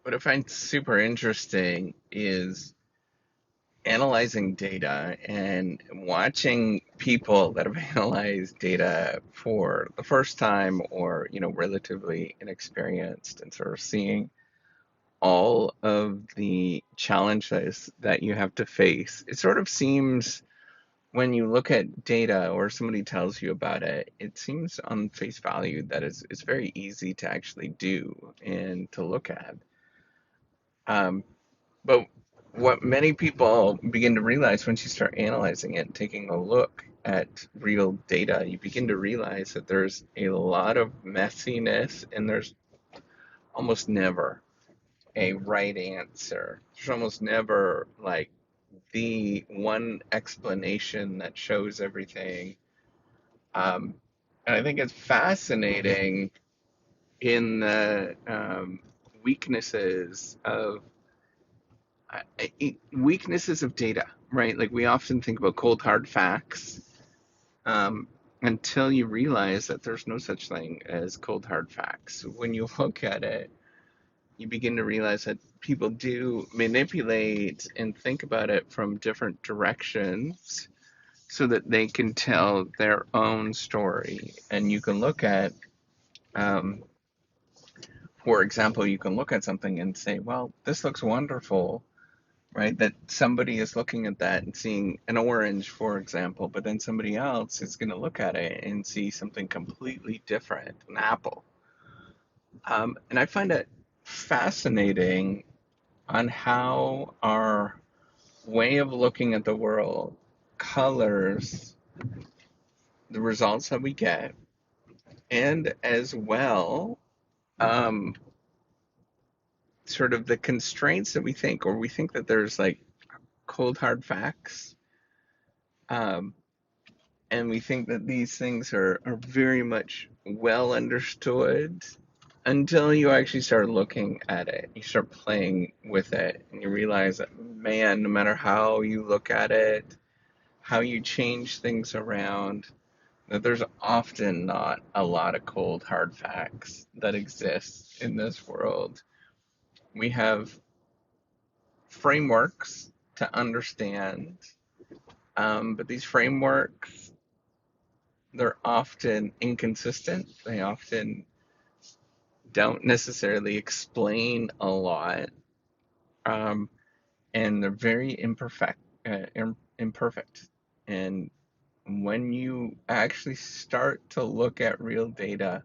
What I find super interesting is analyzing data and watching people that have analyzed data for the first time or, relatively inexperienced and sort of seeing all of the challenges that you have to face. It sort of seems when you look at data or somebody tells you about it, it seems on face value that it's very easy to actually do and to look at. Um, But what many people begin to realize once you start analyzing it, taking a look at real data, you begin to realize that there's a lot of messiness and there's almost never a right answer. There's almost never like the one explanation that shows everything. Um, and I think it's fascinating in the weaknesses of weaknesses of data, right? Like we often think about cold hard facts um, until you realize that there's no such thing as cold hard facts. When you look at it, you begin to realize that people do manipulate and think about it from different directions so that they can tell their own story. And you can look at, um, for example, you can look at something and say, well, this looks wonderful, right? That somebody is looking at that and seeing an orange, for example, but then somebody else is going to look at it and see something completely different, an apple. And I find it fascinating on how our way of looking at the world colors the results that we get, and as well, um, sort of the constraints that we think, or we think that there's like cold hard facts. Um, and we think that these things are very much well understood until you actually start looking at it. You start playing with it, and you realize that, man, no matter how you look at it, how you change things around, that there's often not a lot of cold, hard facts that exist in this world. We have frameworks to understand, but these frameworks, they're often inconsistent. They often don't necessarily explain a lot, um, and they're very imperfect. And when you actually start to look at real data,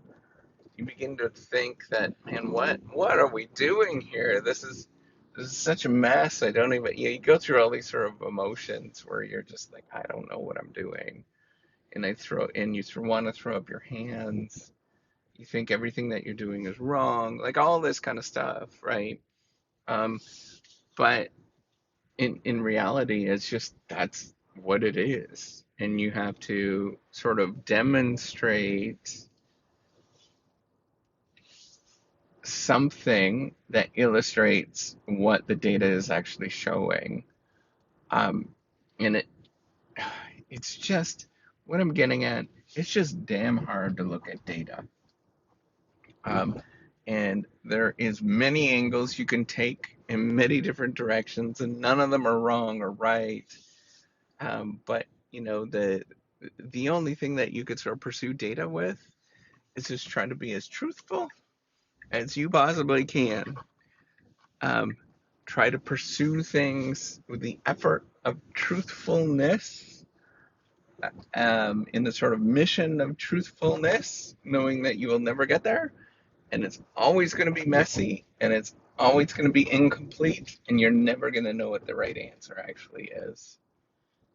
you begin to think that, man, what are we doing here? This is such a mess. I don't even. You go through all these sort of emotions where you're just like, I don't know what I'm doing, and you want to throw up your hands. You think everything that you're doing is wrong, like all this kind of stuff, right? Um, but in reality, it's just that's what it is, and you have to sort of demonstrate something that illustrates what the data is actually showing. Um, and it's just what I'm getting at. It's just damn hard to look at data. Um, and there is many angles you can take in many different directions, and none of them are wrong or right. But the only thing that you could sort of pursue data with is just try to be as truthful as you possibly can. Um, Try to pursue things with the effort of truthfulness, in the sort of mission of truthfulness, knowing that you will never get there, and it's always going to be messy, and it's always going to be incomplete, and you're never going to know what the right answer actually is.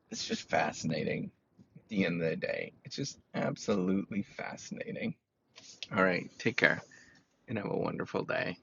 It's just fascinating at the end of the day. It's just absolutely fascinating. All right, take care and have a wonderful day.